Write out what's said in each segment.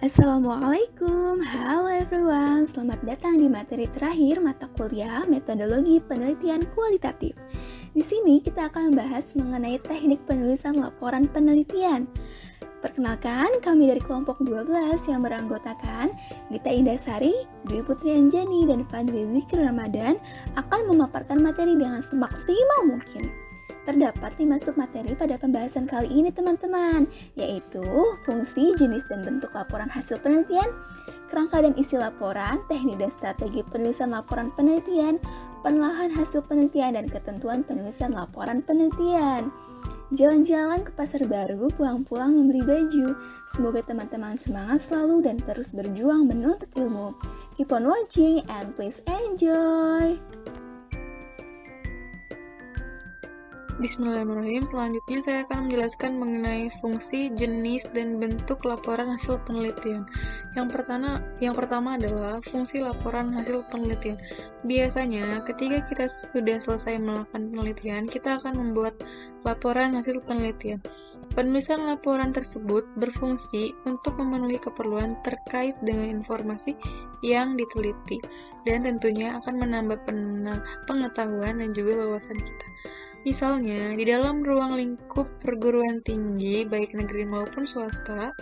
Assalamualaikum, halo everyone, selamat datang di materi terakhir mata kuliah metodologi penelitian kualitatif. Di sini kita akan membahas mengenai teknik penulisan laporan penelitian. Perkenalkan, kami dari kelompok 12 yang beranggotakan Gita Indasari, Dwi Putri Anjani, dan Fadli Zikri Ramadan akan memaparkan materi dengan semaksimal mungkin. Terdapat 5 submateri pada pembahasan kali ini teman-teman, yaitu fungsi, jenis, dan bentuk laporan hasil penelitian, kerangka dan isi laporan, teknik dan strategi penulisan laporan penelitian, penelahan hasil penelitian, dan ketentuan penulisan laporan penelitian. Jalan-jalan ke pasar baru, pulang-pulang membeli baju. Semoga teman-teman semangat selalu dan terus berjuang menuntut ilmu. Keep on watching and please enjoy! Bismillahirrahmanirrahim. Selanjutnya saya akan menjelaskan mengenai fungsi, jenis, dan bentuk laporan hasil penelitian. Yang pertama adalah fungsi laporan hasil penelitian. Biasanya ketika kita sudah selesai melakukan penelitian, kita akan membuat laporan hasil penelitian. Penulisan laporan tersebut berfungsi untuk memenuhi keperluan terkait dengan informasi yang diteliti, dan tentunya akan menambah pengetahuan dan juga wawasan kita. Misalnya, di dalam ruang lingkup perguruan tinggi, baik negeri maupun swasta,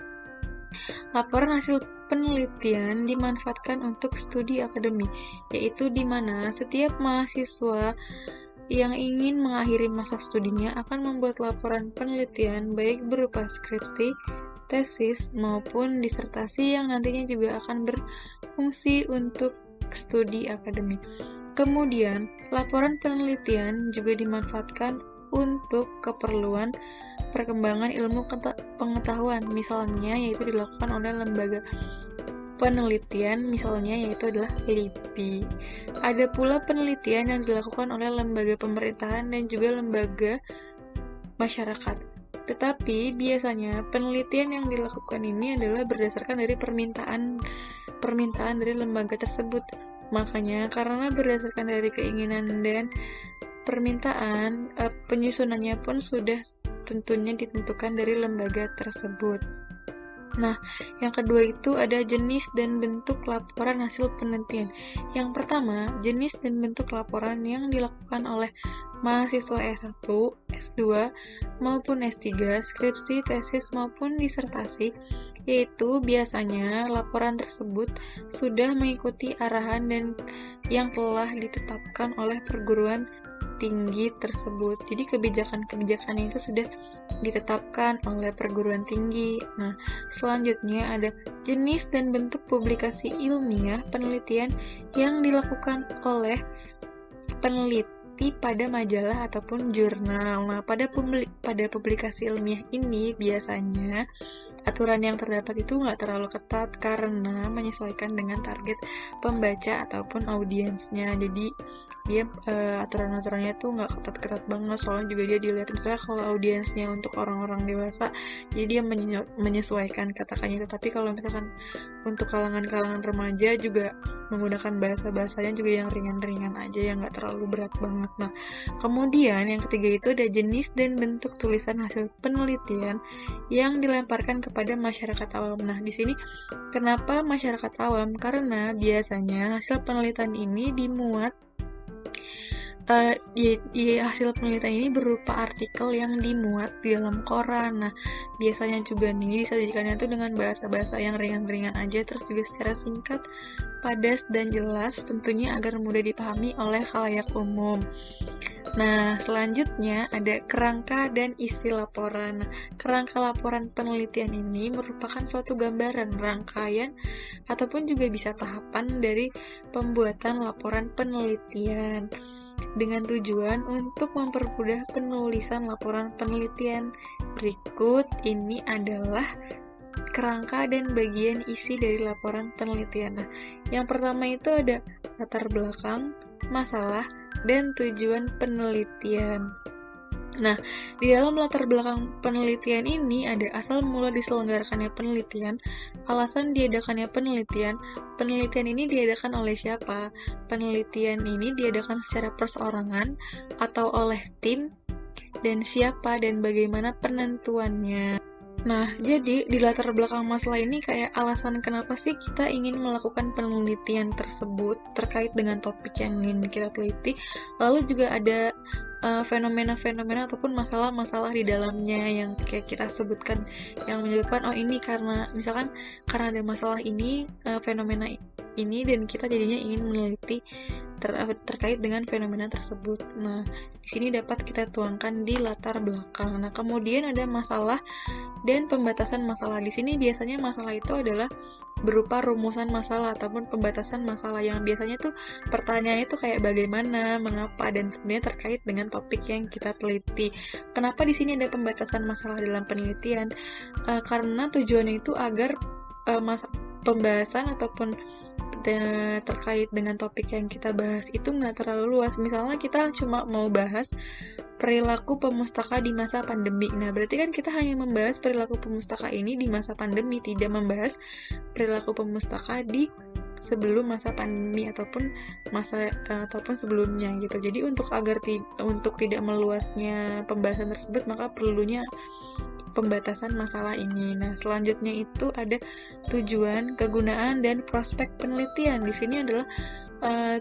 laporan hasil penelitian dimanfaatkan untuk studi akademik, yaitu di mana setiap mahasiswa yang ingin mengakhiri masa studinya akan membuat laporan penelitian baik berupa skripsi, tesis, maupun disertasi yang nantinya juga akan berfungsi untuk studi akademik. Kemudian, laporan penelitian juga dimanfaatkan untuk keperluan perkembangan ilmu pengetahuan, misalnya yaitu dilakukan oleh lembaga penelitian, misalnya yaitu adalah LIPI. Ada pula penelitian yang dilakukan oleh lembaga pemerintahan dan juga lembaga masyarakat. Tetapi biasanya penelitian yang dilakukan ini adalah berdasarkan dari permintaan dari lembaga tersebut. Makanya, karena berdasarkan dari keinginan dan permintaan, penyusunannya pun sudah tentunya ditentukan dari lembaga tersebut. Nah, yang kedua itu ada jenis dan bentuk laporan hasil penelitian. Yang pertama, jenis dan bentuk laporan yang dilakukan oleh mahasiswa S1, S2, maupun S3, skripsi, tesis, maupun disertasi, yaitu biasanya laporan tersebut sudah mengikuti arahan dan yang telah ditetapkan oleh perguruan tinggi tersebut. Jadi kebijakan-kebijakan itu sudah ditetapkan oleh perguruan tinggi. Nah, selanjutnya ada jenis dan bentuk publikasi ilmiah penelitian yang dilakukan oleh peneliti pada majalah ataupun jurnal. Nah, pada publikasi ilmiah ini biasanya aturan yang terdapat itu nggak terlalu ketat karena menyesuaikan dengan target pembaca ataupun audiensnya. Jadi dia aturan-aturannya tuh nggak ketat-ketat banget, soalnya juga dia dilihat misalnya kalau audiensnya untuk orang-orang dewasa, jadi dia menyesuaikan katakannya. Tetapi kalau misalkan untuk kalangan-kalangan remaja juga menggunakan bahasa-bahasanya juga yang ringan-ringan aja, yang nggak terlalu berat banget. Nah, kemudian yang ketiga itu ada jenis dan bentuk tulisan hasil penelitian yang dilemparkan kepada masyarakat awam. Nah, di sini kenapa masyarakat awam? Karena biasanya hasil penelitian ini dimuat hasil penelitian ini berupa artikel yang dimuat di dalam koran. Nah, biasanya juga nih disajikannya tuh dengan bahasa-bahasa yang ringan-ringan aja, terus juga secara singkat, padas, dan jelas, tentunya agar mudah dipahami oleh khalayak umum. Nah, selanjutnya ada kerangka dan isi laporan. Nah, kerangka laporan penelitian ini merupakan suatu gambaran, rangkaian, ataupun juga bisa tahapan dari pembuatan laporan penelitian dengan tujuan untuk mempermudah penulisan laporan penelitian. Berikut ini adalah kerangka dan bagian isi dari laporan penelitian. Nah, yang pertama itu ada latar belakang, masalah, dan tujuan penelitian. Nah, di dalam latar belakang penelitian ini ada asal mula diselenggarakannya penelitian, alasan diadakannya penelitian, penelitian ini diadakan oleh siapa, penelitian ini diadakan secara perseorangan atau oleh tim, dan siapa dan bagaimana penentuannya. Nah, jadi di latar belakang masalah ini kayak alasan kenapa sih kita ingin melakukan penelitian tersebut terkait dengan topik yang ingin kita teliti, lalu juga ada fenomena-fenomena ataupun masalah-masalah di dalamnya yang kayak kita sebutkan yang menyebabkan oh ini karena misalkan karena ada masalah ini, fenomena ini dan kita jadinya ingin meneliti terkait dengan fenomena tersebut. Nah, di sini dapat kita tuangkan di latar belakang. Nah, kemudian ada masalah dan pembatasan masalah. Di sini biasanya masalah itu adalah berupa rumusan masalah ataupun pembatasan masalah yang biasanya tuh pertanyaannya tuh kayak bagaimana, mengapa, dan tentunya terkait dengan topik yang kita teliti. Kenapa di sini ada pembatasan masalah dalam penelitian? Karena tujuannya itu agar pembahasan ataupun terkait dengan topik yang kita bahas itu nggak terlalu luas. Misalnya kita cuma mau bahas perilaku pemustaka di masa pandemi. Nah, berarti kan kita hanya membahas perilaku pemustaka ini di masa pandemi, tidak membahas perilaku pemustaka di sebelum masa pandemi ataupun sebelumnya gitu. Jadi untuk tidak meluasnya pembahasan tersebut, maka perlunya pembatasan masalah ini. Nah, selanjutnya itu ada tujuan, kegunaan, dan prospek penelitian. Di sini adalah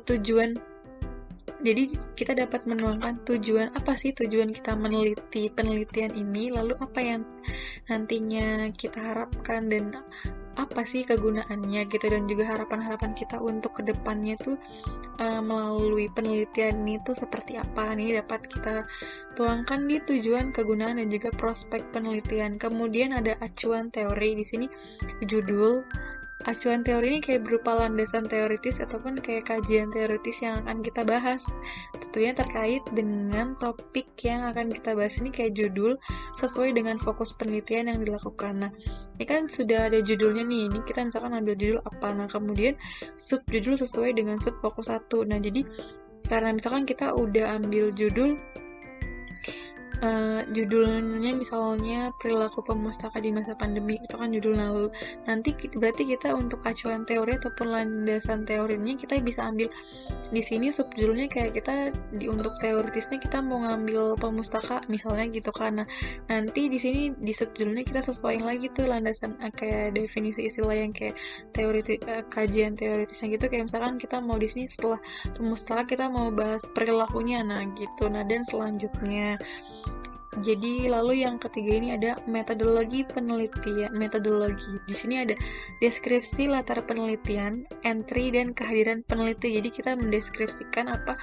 tujuan. Jadi kita dapat menuangkan tujuan, apa sih tujuan kita meneliti penelitian ini, lalu apa yang nantinya kita harapkan dan apa sih kegunaannya gitu, dan juga harapan-harapan kita untuk kedepannya tuh melalui penelitian ini tuh seperti apa nih dapat kita tuangkan di tujuan, kegunaan, dan juga prospek penelitian. Kemudian ada acuan teori. Di sini judul acuan teori ini kayak berupa landasan teoritis ataupun kayak kajian teoritis yang akan kita bahas. Tentunya terkait dengan topik yang akan kita bahas ini kayak judul sesuai dengan fokus penelitian yang dilakukan. Nah, ini kan sudah ada judulnya nih. Ini kita misalkan ambil judul apa. Nah, kemudian subjudul sesuai dengan sub fokus 1. Nah, jadi karena misalkan kita udah ambil judulnya misalnya perilaku pemustaka di masa pandemi, itu kan judul. Lalu nanti berarti kita untuk acuan teori ataupun landasan teorinya kita bisa ambil di sini subjudulnya kayak kita untuk teoritisnya kita mau ngambil pemustaka misalnya gitu kan. Nah, nanti di sini di subjudulnya kita sesuaiin lagi tuh landasan kayak definisi istilah yang kayak kajian teoritisnya gitu, kayak misalkan kita mau di sini setelah pemustaka kita mau bahas perilakunya, nah gitu. Nah, dan selanjutnya jadi lalu yang ketiga ini ada metodologi penelitian. Metodologi. Di sini ada deskripsi latar penelitian, entry, dan kehadiran peneliti. Jadi kita mendeskripsikan apa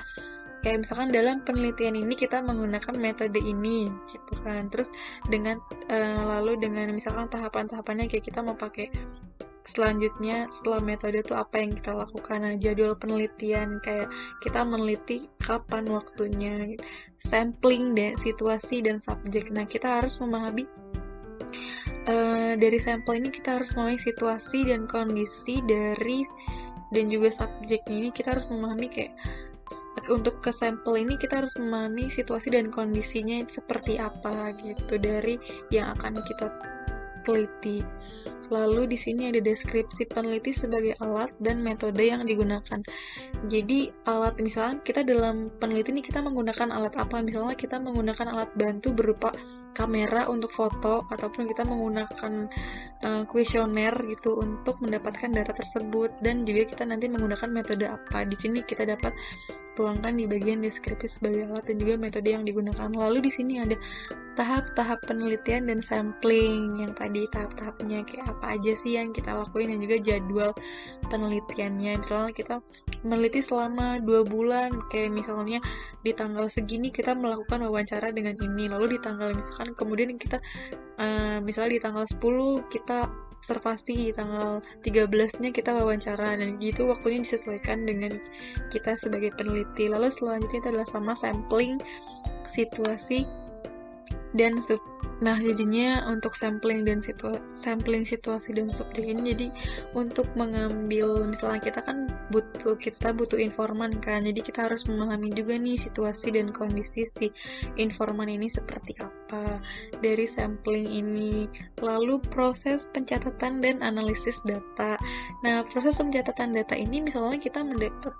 kayak misalkan dalam penelitian ini kita menggunakan metode ini gitu kan. Terus dengan lalu dengan misalkan tahapan-tahapannya kayak kita mau pakai selanjutnya setelah metode itu apa yang kita lakukan. Nah, jadwal penelitian kayak kita meneliti kapan waktunya, sampling dan situasi dan subjek. Nah, kita harus memahami dari sampel ini kita harus memahami situasi dan kondisi dari dan juga subjeknya ini kita harus memahami kayak untuk ke sampel ini kita harus memahami situasi dan kondisinya seperti apa gitu dari yang akan kita teliti. Lalu di sini ada deskripsi peneliti sebagai alat dan metode yang digunakan. Jadi alat, misalnya kita dalam peneliti ini kita menggunakan alat apa? Misalnya kita menggunakan alat bantu berupa kamera untuk foto ataupun kita menggunakan kuesioner gitu untuk mendapatkan data tersebut, dan juga kita nanti menggunakan metode apa. Di sini kita dapat tuangkan di bagian deskripsi sebagai alat dan juga metode yang digunakan. Lalu di sini ada tahap-tahap penelitian dan sampling. Yang tadi tahap-tahapnya kayak apa aja sih yang kita lakuin, dan juga jadwal penelitiannya. Misalnya kita meneliti selama 2 bulan, kayak misalnya di tanggal segini kita melakukan wawancara dengan ini, lalu di tanggal misalkan kemudian kita misalnya di tanggal 10 kita observasi, di tanggal 13-nya kita wawancara, dan gitu waktunya disesuaikan dengan kita sebagai peneliti. Lalu selanjutnya itu adalah sama sampling, situasi, dan sub. Nah, jadinya untuk sampling situasi dan subjek ini, jadi untuk mengambil misalnya kita butuh informan kan, jadi kita harus memahami juga nih situasi dan kondisi si informan ini seperti apa dari sampling ini. Lalu proses pencatatan dan analisis data. Nah, proses pencatatan data ini misalnya kita mendapat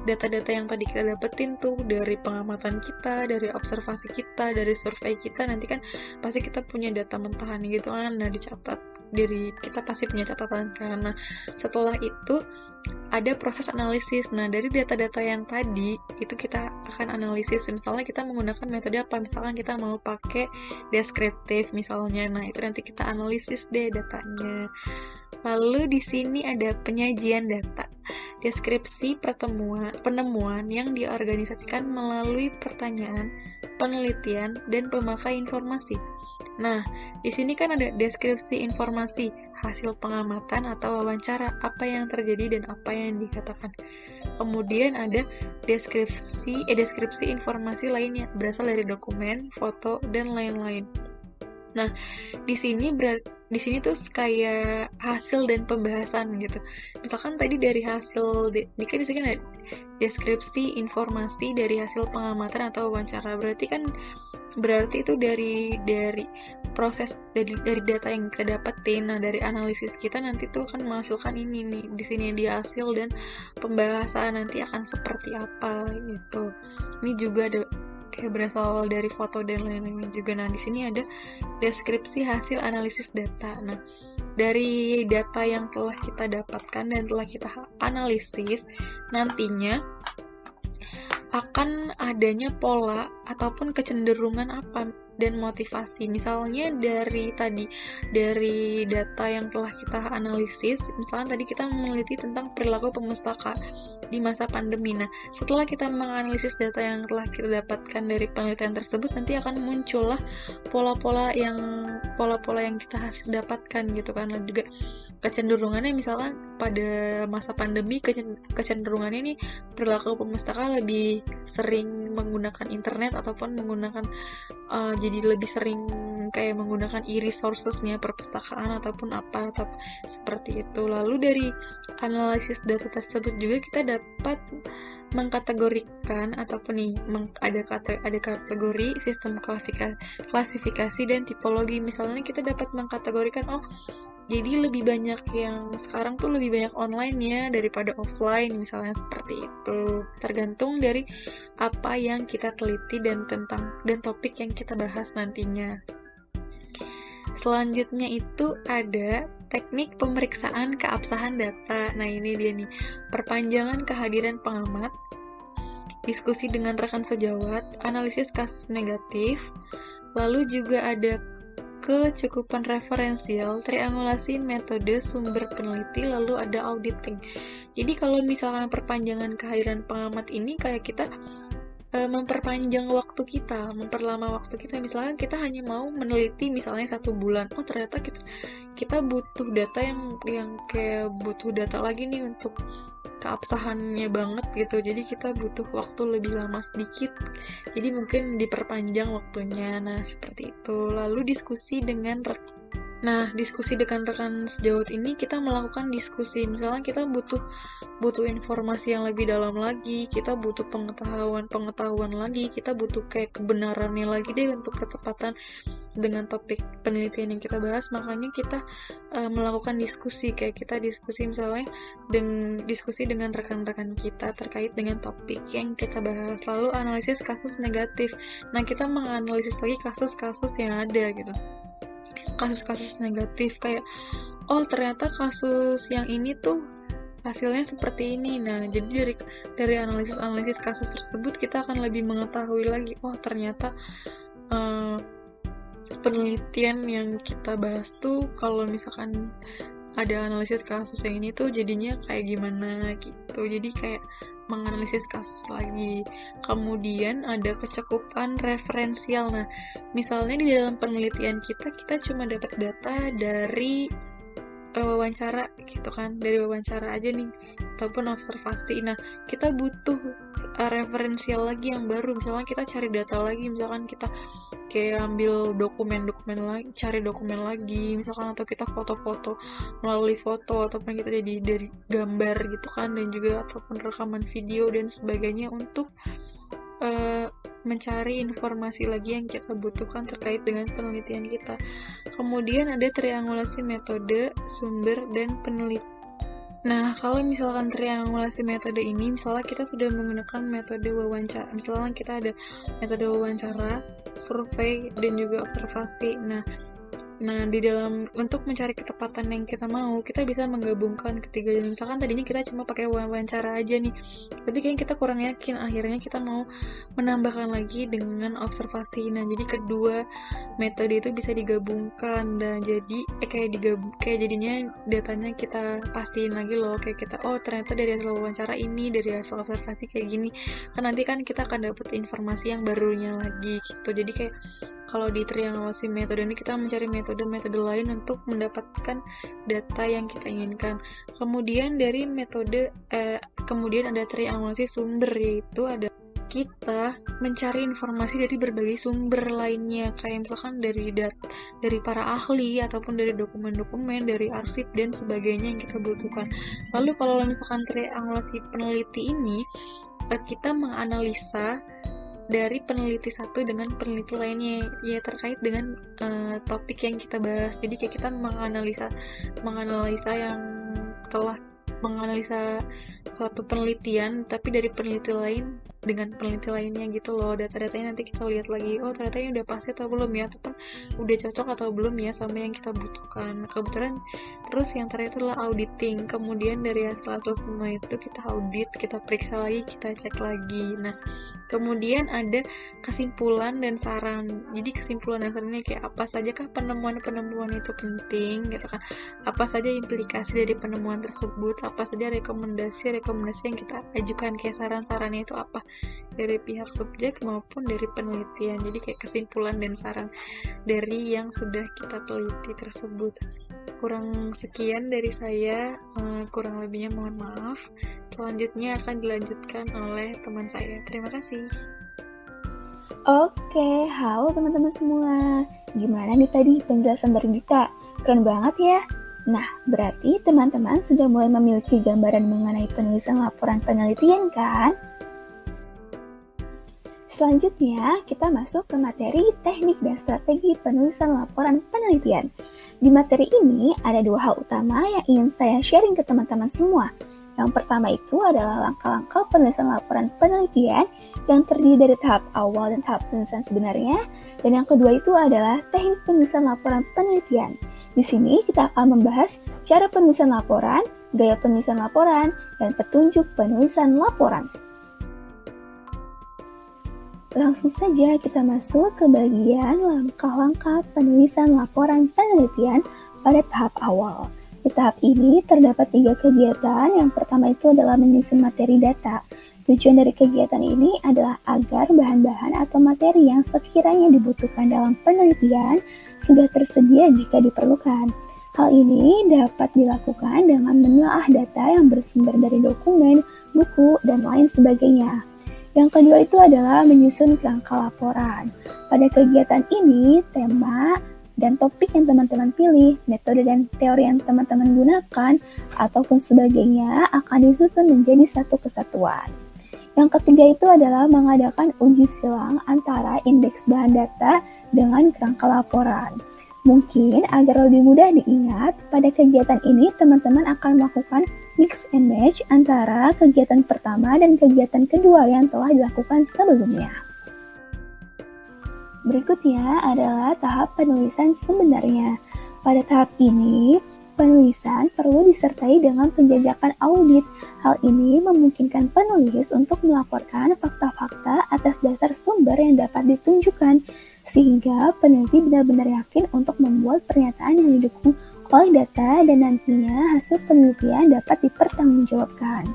data-data yang tadi kita dapetin tuh dari pengamatan kita, dari observasi kita, dari survei kita, nanti kan pasti kita punya data mentahan gitu kan, nah dicatat, dari kita pasti punya catatan kan. Nah setelah itu ada proses analisis. Nah dari data-data yang tadi itu kita akan analisis, misalnya kita menggunakan metode apa, misalkan kita mau pakai deskriptif misalnya, nah itu nanti kita analisis deh datanya. Lalu di sini ada penyajian data, deskripsi penemuan yang diorganisasikan melalui pertanyaan, penelitian, dan pemakai informasi. Nah, di sini kan ada deskripsi informasi, hasil pengamatan atau wawancara, apa yang terjadi dan apa yang dikatakan. Kemudian ada deskripsi informasi lainnya, berasal dari dokumen, foto, dan lain-lain. Nah, di sini tuh kayak hasil dan pembahasan gitu. Misalkan tadi dari hasil, kan di sini kan ada deskripsi informasi dari hasil pengamatan atau wawancara. Berarti itu dari proses dari data yang kita dapetin. Nah, dari analisis kita nanti tuh akan menghasilkan ini nih. Di sini dia hasil dan pembahasan nanti akan seperti apa gitu. Ini juga ada kayak berasal dari foto dan lain-lain juga. Nah, di sini ada deskripsi hasil analisis data. Nah, dari data yang telah kita dapatkan dan telah kita analisis, nantinya akan adanya pola ataupun kecenderungan apa dan motivasi. Misalnya dari data yang telah kita analisis, misalnya tadi kita meneliti tentang perilaku pemustaka di masa pandemi. Nah, setelah kita menganalisis data yang telah kita dapatkan dari penelitian tersebut, nanti akan muncullah pola-pola yang kita dapatkan gitu kan. Dan juga kecenderungannya, misalkan pada masa pandemi kecenderungannya nih perilaku pemustaka lebih sering menggunakan internet ataupun menggunakan jadi lebih sering kayak menggunakan e-resources-nya perpustakaan ataupun apa atau seperti itu. Lalu dari analisis data tersebut juga kita dapat mengkategorikan ataupun nih ada kategori, sistem klasifikasi dan tipologi. Misalnya kita dapat mengkategorikan, jadi lebih banyak yang sekarang tuh lebih banyak online ya daripada offline, misalnya seperti itu. Tergantung dari apa yang kita teliti dan topik yang kita bahas nantinya. Selanjutnya itu ada teknik pemeriksaan keabsahan data. Nah, ini dia nih. Perpanjangan kehadiran pengamat, diskusi dengan rekan sejawat, analisis kasus negatif, lalu juga ada kecukupan referensial, triangulasi metode sumber peneliti, lalu ada auditing. Jadi kalau misalkan perpanjangan kehadiran pengamat ini kayak kita memperpanjang waktu kita, memperlama waktu kita. Misalnya kita hanya mau meneliti misalnya 1 bulan, ternyata kita butuh data yang kayak butuh data lagi nih untuk keabsahannya banget gitu, jadi kita butuh waktu lebih lama sedikit, jadi mungkin diperpanjang waktunya. Nah, seperti itu. Lalu diskusi dengan rekan sejawat ini kita melakukan diskusi, misalnya kita butuh informasi yang lebih dalam lagi, kita butuh pengetahuan lagi, kita butuh kayak kebenarannya lagi deh untuk ketepatan dengan topik penelitian yang kita bahas. Makanya kita melakukan diskusi, kayak kita diskusi misalnya diskusi dengan rekan-rekan kita terkait dengan topik yang kita bahas. Lalu analisis kasus negatif. Nah, kita menganalisis lagi kasus-kasus yang ada gitu, kasus-kasus negatif kayak ternyata kasus yang ini tuh hasilnya seperti ini. Nah, jadi dari analisis kasus tersebut kita akan lebih mengetahui lagi, ternyata penelitian yang kita bahas tuh kalau misalkan ada analisis kasus yang ini tuh jadinya kayak gimana gitu. Jadi kayak menganalisis kasus lagi. Kemudian ada kecukupan referensial. Nah, misalnya di dalam penelitian kita cuma dapat data dari wawancara gitu kan, dari wawancara aja nih ataupun observasi. Nah, kita butuh referensial lagi yang baru. Misalnya kita cari data lagi, misalkan kita kayak ambil dokumen lagi, cari dokumen lagi misalkan, atau kita foto-foto melalui foto, ataupun kita jadi dari gambar gitu kan, dan juga ataupun rekaman video dan sebagainya untuk mencari informasi lagi yang kita butuhkan terkait dengan penelitian kita. Kemudian ada triangulasi metode, sumber, dan Nah, kalau misalkan triangulasi metode ini, misalnya kita sudah menggunakan metode wawancara. Misalnya kita ada metode wawancara, survei, dan juga observasi. Nah, di dalam untuk mencari ketepatan yang kita mau, kita bisa menggabungkan ketiganya. Misalkan tadinya kita cuma pakai wawancara aja nih, tapi kayaknya kita kurang yakin. Akhirnya kita mau menambahkan lagi dengan observasi. Nah, jadi kedua metode itu bisa digabungkan dan jadi kayak jadinya datanya kita pastiin lagi loh. Kayak kita ternyata dari hasil wawancara ini, dari hasil observasi kayak gini. Kan nanti kan kita akan dapat informasi yang barunya lagi gitu. Jadi kayak kalau di triangulasi metode ini kita mencari metode-metode lain untuk mendapatkan data yang kita inginkan. Kemudian dari kemudian ada triangulasi sumber, yaitu ada kita mencari informasi dari berbagai sumber lainnya, kayak misalkan dari para ahli ataupun dari dokumen-dokumen, dari arsip dan sebagainya yang kita butuhkan. Lalu kalau misalkan triangulasi peneliti ini, kita menganalisa dari peneliti satu dengan peneliti lainnya ya terkait dengan topik yang kita bahas. Jadi kayak kita menganalisa yang telah menganalisa suatu penelitian tapi dari peneliti lain dengan peneliti lainnya gitu loh. Data-datanya nanti kita lihat lagi, ternyata ini udah pasti atau belum ya, ataupun udah cocok atau belum ya sama yang kita butuhkan. Kebetulan terus yang terakhir itu adalah auditing. Kemudian dari hasil-hasil semua itu kita audit, kita periksa lagi, kita cek lagi. Nah, kemudian ada kesimpulan dan saran. Jadi kesimpulan dan sarannya kayak apa saja kah penemuan-penemuan itu penting gitu kan. Apa saja implikasi dari penemuan tersebut, apa saja rekomendasi yang kita ajukan, kayak saran-sarannya itu apa dari pihak subjek maupun dari penelitian. Jadi kayak kesimpulan dan saran dari yang sudah kita teliti tersebut. Kurang sekian dari saya, kurang lebihnya mohon maaf. Selanjutnya akan dilanjutkan oleh teman saya. Terima kasih. Oke, halo teman-teman semua. Gimana nih tadi penjelasan dari Dita? Keren banget ya. Nah, berarti teman-teman sudah mulai memiliki gambaran mengenai penulisan laporan penelitian kan? Selanjutnya, kita masuk ke materi teknik dan strategi penulisan laporan penelitian. Di materi ini ada dua hal utama yang ingin saya sharing ke teman-teman semua. Yang pertama itu adalah langkah-langkah penulisan laporan penelitian yang terdiri dari tahap awal dan tahap penulisan sebenarnya. Dan yang kedua itu adalah teknik penulisan laporan penelitian. Di sini kita akan membahas cara penulisan laporan, gaya penulisan laporan, dan petunjuk penulisan laporan. Langsung saja kita masuk ke bagian langkah-langkah penulisan laporan penelitian pada tahap awal. Di tahap ini terdapat 3 kegiatan. Yang pertama itu adalah menyusun materi data. Tujuan dari kegiatan ini adalah agar bahan-bahan atau materi yang sekiranya dibutuhkan dalam penelitian sudah tersedia jika diperlukan. Hal ini dapat dilakukan dengan menelaah data yang bersumber dari dokumen, buku, dan lain sebagainya. Yang kedua itu adalah menyusun kerangka laporan. Pada kegiatan ini, tema dan topik yang teman-teman pilih, metode dan teori yang teman-teman gunakan, ataupun sebagainya akan disusun menjadi satu kesatuan. Yang ketiga itu adalah mengadakan uji silang antara indeks bahan data dengan kerangka laporan. Mungkin agar lebih mudah diingat, pada kegiatan ini teman-teman akan melakukan mix and match antara kegiatan pertama dan kegiatan kedua yang telah dilakukan sebelumnya. Berikutnya adalah tahap penulisan sebenarnya. Pada tahap ini, penulisan perlu disertai dengan penjajakan audit. Hal ini memungkinkan penulis untuk melaporkan fakta-fakta atas dasar sumber yang dapat ditunjukkan, sehingga peneliti benar-benar yakin untuk membuat pernyataan yang didukung oleh data dan nantinya hasil penelitian dapat dipertanggungjawabkan.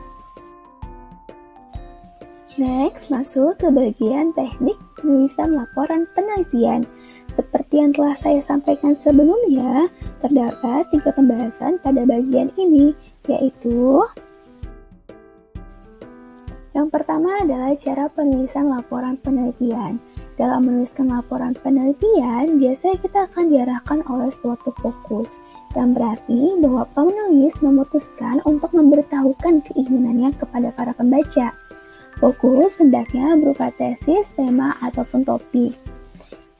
Next, masuk ke bagian teknik penulisan laporan penelitian. Seperti yang telah saya sampaikan sebelumnya, terdapat 3 pembahasan pada bagian ini, yaitu yang pertama adalah cara penulisan laporan penelitian. Dalam menuliskan laporan penelitian, biasanya kita akan diarahkan oleh suatu fokus, yang berarti bahwa penulis memutuskan untuk memberitahukan keinginannya kepada para pembaca. Fokus hendaknya berupa tesis, tema, ataupun topik.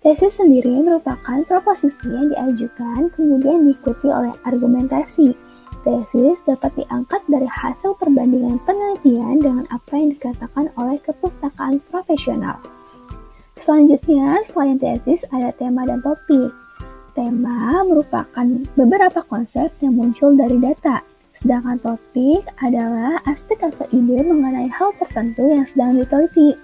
Tesis sendiri merupakan proposisi yang diajukan kemudian diikuti oleh argumentasi. tesis dapat diangkat dari hasil perbandingan penelitian dengan apa yang dikatakan oleh kepustakaan profesional. Selanjutnya, selain tesis ada tema dan topik. Tema merupakan beberapa konsep yang muncul dari data, sedangkan topik adalah aspek atau ide mengenai hal tertentu yang sedang diteliti.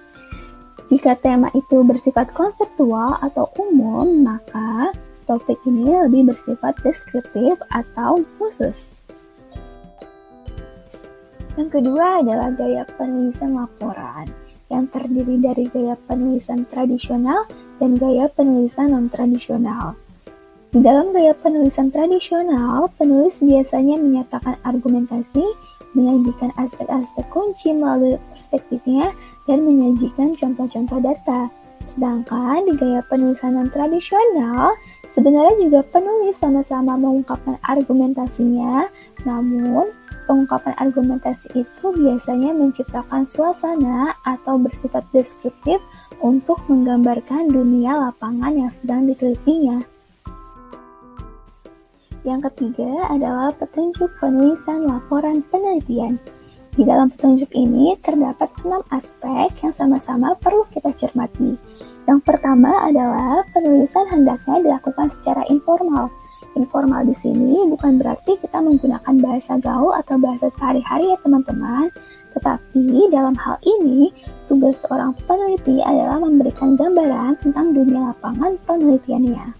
Jika tema itu bersifat konseptual atau umum, maka topik ini lebih bersifat deskriptif atau khusus. Yang kedua adalah gaya penulisan laporan, yang terdiri dari gaya penulisan tradisional dan gaya penulisan non-tradisional. Di dalam gaya penulisan tradisional, penulis biasanya menyatakan argumentasi, menyajikan aspek-aspek kunci melalui perspektifnya, dan menyajikan contoh-contoh data. Sedangkan di gaya penulisan non-tradisional, sebenarnya juga penulis sama-sama mengungkapkan argumentasinya, namun pengungkapan argumentasi itu biasanya menciptakan suasana atau bersifat deskriptif untuk menggambarkan dunia lapangan yang sedang ditelitinya. Yang ketiga adalah petunjuk penulisan laporan penelitian. Di dalam petunjuk ini terdapat 6 aspek yang sama-sama perlu kita cermati. Yang pertama adalah penulisan hendaknya dilakukan secara informal. Informal di sini bukan berarti kita menggunakan bahasa gaul atau bahasa sehari-hari ya teman-teman, tetapi dalam hal ini tugas seorang peneliti adalah memberikan gambaran tentang dunia lapangan penelitiannya.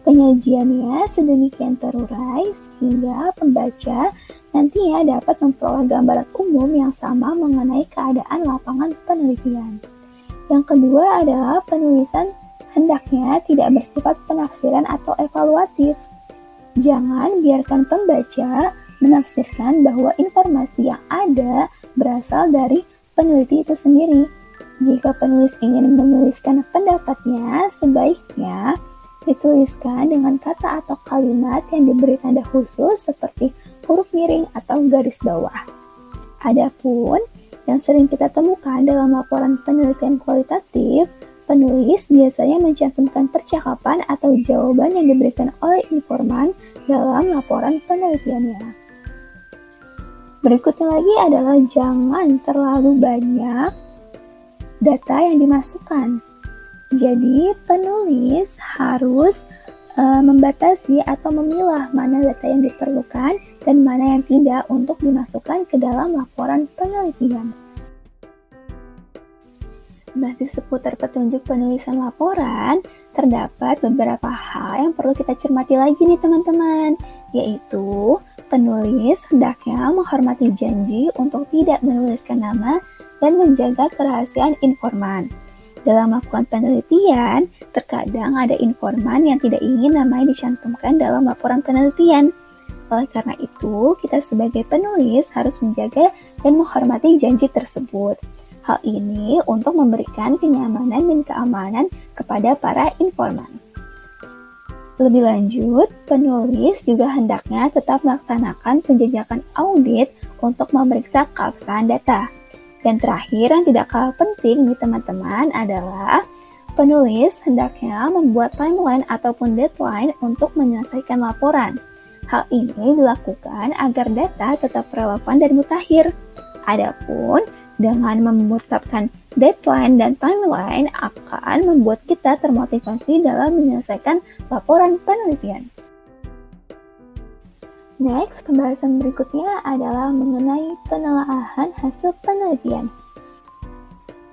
Penyajiannya sedemikian terurai sehingga pembaca nantinya dapat memperoleh gambaran umum yang sama mengenai keadaan lapangan penelitian. Yang kedua adalah penulisan hendaknya tidak bersifat penafsiran atau evaluatif. Jangan biarkan pembaca menafsirkan bahwa informasi yang ada berasal dari peneliti itu sendiri. Jika penulis ingin menuliskan pendapatnya, sebaiknya dituliskan dengan kata atau kalimat yang diberi tanda khusus seperti huruf miring atau garis bawah. Adapun yang sering kita temukan dalam laporan penelitian kualitatif, penulis biasanya mencantumkan percakapan atau jawaban yang diberikan oleh informan dalam laporan penelitiannya. Berikutnya lagi adalah jangan terlalu banyak data yang dimasukkan. Jadi, penulis harus membatasi atau memilah mana data yang diperlukan dan mana yang tidak untuk dimasukkan ke dalam laporan penelitian. Masih seputar petunjuk penulisan laporan, terdapat beberapa hal yang perlu kita cermati lagi nih teman-teman, yaitu penulis hendaknya menghormati janji untuk tidak menuliskan nama dan menjaga kerahasiaan informan. Dalam melakukan penelitian, terkadang ada informan yang tidak ingin namanya dicantumkan dalam laporan penelitian. Oleh karena itu, kita sebagai penulis harus menjaga dan menghormati janji tersebut. Hal ini untuk memberikan kenyamanan dan keamanan kepada para informan. Lebih lanjut, penulis juga hendaknya tetap melaksanakan penjajakan audit untuk memeriksa keabsahan data. Dan terakhir yang tidak kalah penting nih teman-teman adalah penulis hendaknya membuat timeline ataupun deadline untuk menyelesaikan laporan. Hal ini dilakukan agar data tetap relevan dan mutakhir. Adapun dengan menetapkan deadline dan timeline akan membuat kita termotivasi dalam menyelesaikan laporan penelitian. Next, pembahasan berikutnya adalah mengenai penelaahan hasil penelitian.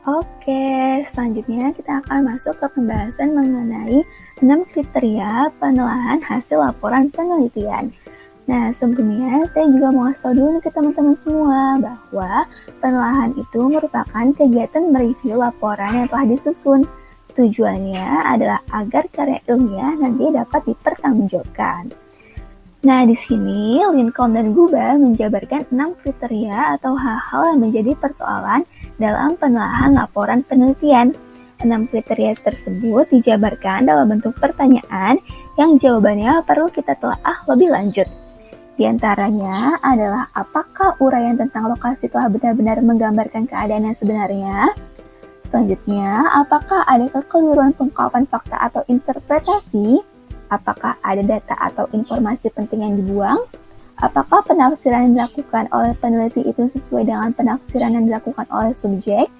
Oke, selanjutnya kita akan masuk ke pembahasan mengenai 6 kriteria penelaahan hasil laporan penelitian. Nah, sebelumnya saya juga mau kasih tahu dulu ke teman-teman semua bahwa penelaahan itu merupakan kegiatan mereview laporan yang telah disusun. Tujuannya adalah agar karya ilmiah nanti dapat dipertanggungjawabkan. Nah, di sini Lincoln dan Guba menjabarkan 6 kriteria atau hal-hal yang menjadi persoalan dalam penelaahan laporan penelitian. 6 kriteria tersebut dijabarkan dalam bentuk pertanyaan yang jawabannya perlu kita telaah lebih lanjut. Di antaranya adalah apakah uraian tentang lokasi telah benar-benar menggambarkan keadaan yang sebenarnya? Selanjutnya, apakah ada kekeliruan pengungkapan fakta atau interpretasi? Apakah ada data atau informasi penting yang dibuang? Apakah penafsiran yang dilakukan oleh peneliti itu sesuai dengan penafsiran yang dilakukan oleh subjek?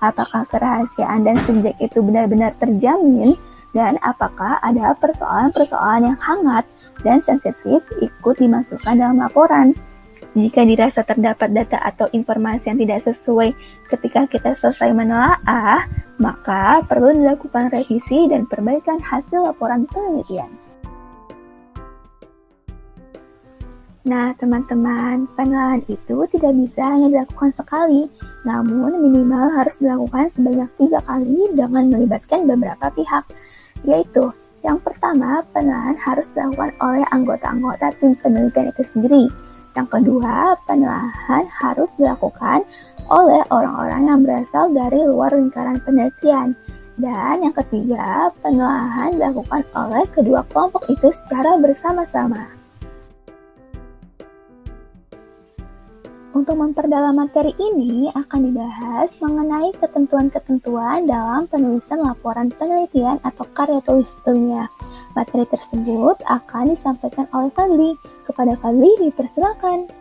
Apakah kerahasiaan dan subjek itu benar-benar terjamin? Dan apakah ada persoalan-persoalan yang hangat dan sensitif ikut dimasukkan dalam laporan? Jika dirasa terdapat data atau informasi yang tidak sesuai ketika kita selesai menelaah, maka perlu dilakukan revisi dan perbaikan hasil laporan penelitian. Nah, teman-teman, penelitian itu tidak bisa hanya dilakukan sekali, namun minimal harus dilakukan sebanyak 3 kali dengan melibatkan beberapa pihak, yaitu yang pertama, penelitian harus dilakukan oleh anggota-anggota tim penelitian itu sendiri. Yang kedua, penelitian harus dilakukan oleh orang-orang yang berasal dari luar lingkaran penelitian. Dan yang ketiga, penelitian dilakukan oleh kedua kelompok itu secara bersama-sama. Untuk memperdalam materi ini akan dibahas mengenai ketentuan-ketentuan dalam penulisan laporan penelitian atau karya tulis ilmiah. Materi tersebut akan disampaikan oleh Fadli. Kepada Fadli dipersilakan.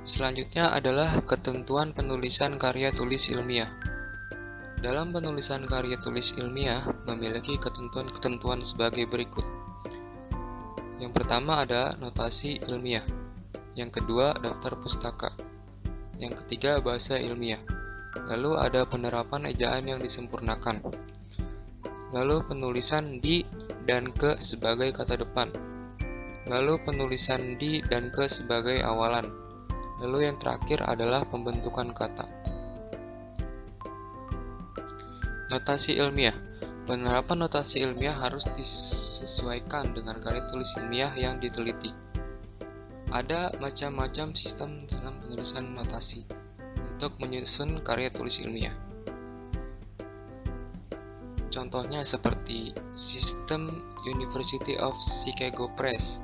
Selanjutnya adalah ketentuan penulisan karya tulis ilmiah. Dalam penulisan karya tulis ilmiah memiliki ketentuan-ketentuan sebagai berikut. Yang pertama ada notasi ilmiah. Yang kedua daftar pustaka. Yang ketiga bahasa ilmiah. Lalu ada penerapan ejaan yang disempurnakan. Lalu penulisan di dan ke sebagai kata depan. Lalu penulisan di dan ke sebagai awalan. Lalu yang terakhir adalah pembentukan kata. Notasi ilmiah. Penerapan notasi ilmiah harus disesuaikan dengan karya tulis ilmiah yang diteliti. Ada macam-macam sistem dalam penulisan notasi untuk menyusun karya tulis ilmiah. Contohnya seperti sistem University of Chicago Press.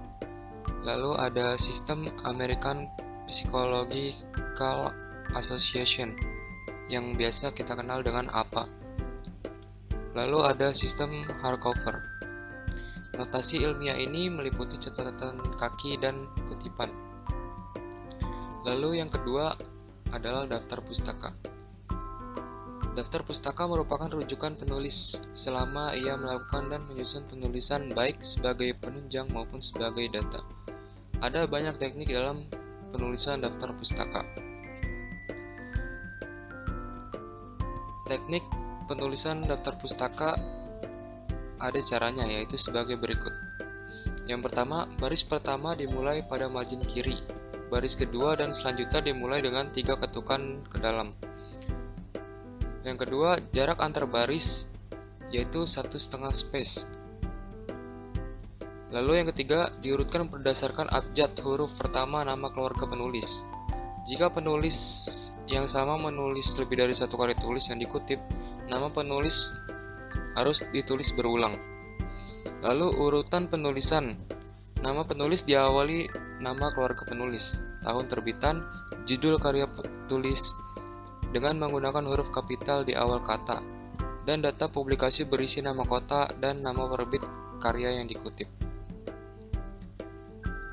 Lalu ada sistem American Psychological Association yang biasa kita kenal dengan APA. Lalu ada sistem hardcover. Notasi ilmiah ini meliputi catatan kaki dan kutipan. Lalu yang kedua adalah daftar pustaka. Daftar pustaka merupakan rujukan penulis selama ia melakukan dan menyusun penulisan baik sebagai penunjang maupun sebagai data. Ada banyak teknik dalam penulisan daftar pustaka. Teknik penulisan daftar pustaka ada caranya, yaitu sebagai berikut. Yang pertama, baris pertama dimulai pada margin kiri. Baris kedua dan selanjutnya dimulai dengan 3 ketukan ke dalam. Yang kedua, jarak antar baris yaitu 1,5 space. Lalu yang ketiga, diurutkan berdasarkan abjad huruf pertama nama keluarga penulis. Jika penulis yang sama menulis lebih dari satu karya tulis yang dikutip, nama penulis harus ditulis berulang. Lalu urutan penulisan. Nama penulis diawali nama keluarga penulis, tahun terbitan, judul karya tulis dengan menggunakan huruf kapital di awal kata, dan data publikasi berisi nama kota dan nama penerbit karya yang dikutip.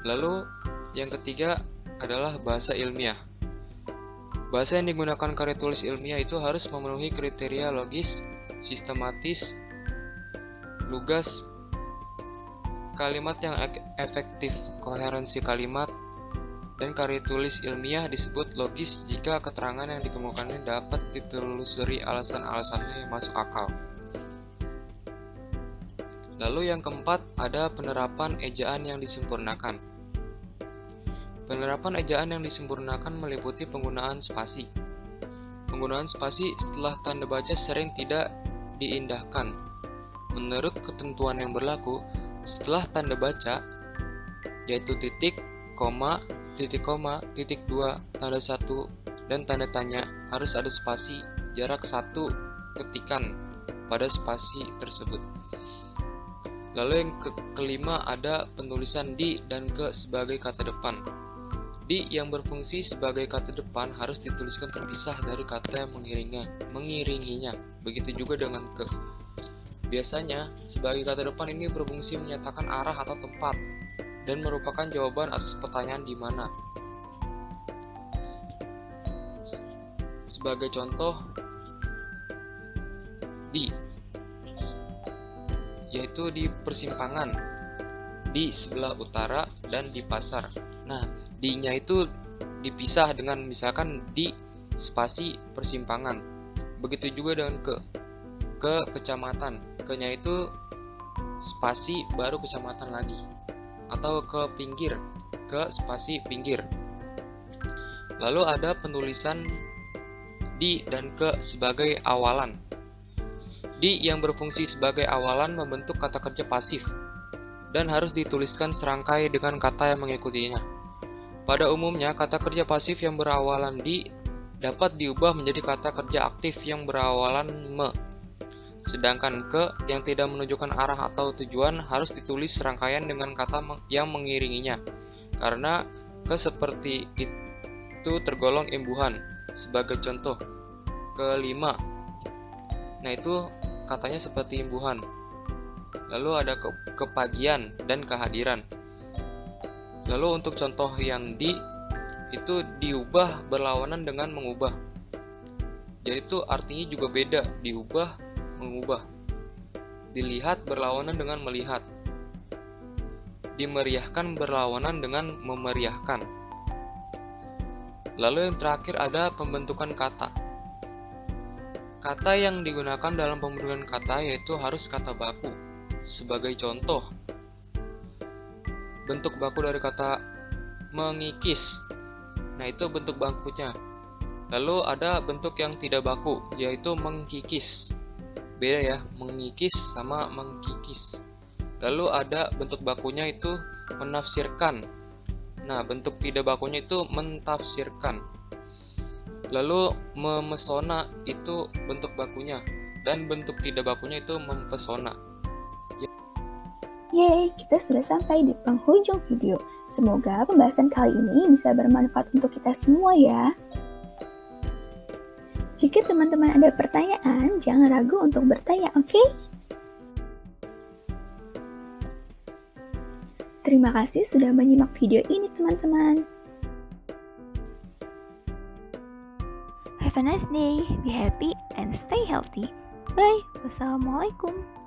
Lalu yang ketiga adalah bahasa ilmiah. Bahasa yang digunakan karya tulis ilmiah itu harus memenuhi kriteria logis, sistematis, lugas, kalimat yang efektif, koherensi kalimat, dan karya tulis ilmiah disebut logis jika keterangan yang dikemukakannya dapat ditelusuri alasan-alasannya yang masuk akal. Lalu yang keempat ada penerapan ejaan yang disempurnakan. Penerapan ejaan yang disempurnakan meliputi penggunaan spasi. Penggunaan spasi setelah tanda baca sering tidak diindahkan. Menurut ketentuan yang berlaku, setelah tanda baca, yaitu titik, koma, titik 2, tanda 1, dan tanda tanya, harus ada spasi jarak 1 ketikan pada spasi tersebut. Lalu yang kelima ada penulisan di dan ke sebagai kata depan. Di yang berfungsi sebagai kata depan harus dituliskan terpisah dari kata yang mengiringinya. Begitu juga dengan ke. Biasanya, sebagai kata depan ini berfungsi menyatakan arah atau tempat dan merupakan jawaban atas pertanyaan di mana. Sebagai contoh, di, yaitu di persimpangan, di sebelah utara, dan di pasar. Nah, di-nya itu dipisah dengan misalkan di spasi persimpangan. Begitu juga dengan ke kecamatan. Ke-nya itu spasi baru kecamatan lagi. Atau ke pinggir, ke spasi pinggir. Lalu ada penulisan di dan ke sebagai awalan. Di yang berfungsi sebagai awalan membentuk kata kerja pasif dan harus dituliskan serangkai dengan kata yang mengikutinya. Pada umumnya, kata kerja pasif yang berawalan di dapat diubah menjadi kata kerja aktif yang berawalan me. Sedangkan ke yang tidak menunjukkan arah atau tujuan harus ditulis serangkaian dengan kata yang mengiringinya. Karena ke seperti itu tergolong imbuhan. Sebagai contoh, kelima. Nah, itu katanya seperti imbuhan. Lalu ada kepagian dan kehadiran. Lalu untuk contoh yang di itu diubah berlawanan dengan mengubah. Jadi itu artinya juga beda, diubah, mengubah. Dilihat berlawanan dengan melihat. Dimeriahkan berlawanan dengan memeriahkan. Lalu yang terakhir ada pembentukan kata. Kata yang digunakan dalam pembentukan kata yaitu harus kata baku. Sebagai contoh, bentuk baku dari kata mengikis. Nah, itu bentuk bakunya. Lalu ada bentuk yang tidak baku, yaitu mengkikis. Beda ya, mengikis sama mengkikis. Lalu ada bentuk bakunya itu menafsirkan. Nah, bentuk tidak bakunya itu mentafsirkan. Lalu memesona itu bentuk bakunya. Dan bentuk tidak bakunya itu mempesona. Yeay, kita sudah sampai di penghujung video. Semoga pembahasan kali ini bisa bermanfaat untuk kita semua ya. Jika teman-teman ada pertanyaan, jangan ragu untuk bertanya, oke? Terima kasih sudah menyimak video ini, teman-teman. Have a nice day, be happy, and stay healthy. Bye, wassalamualaikum.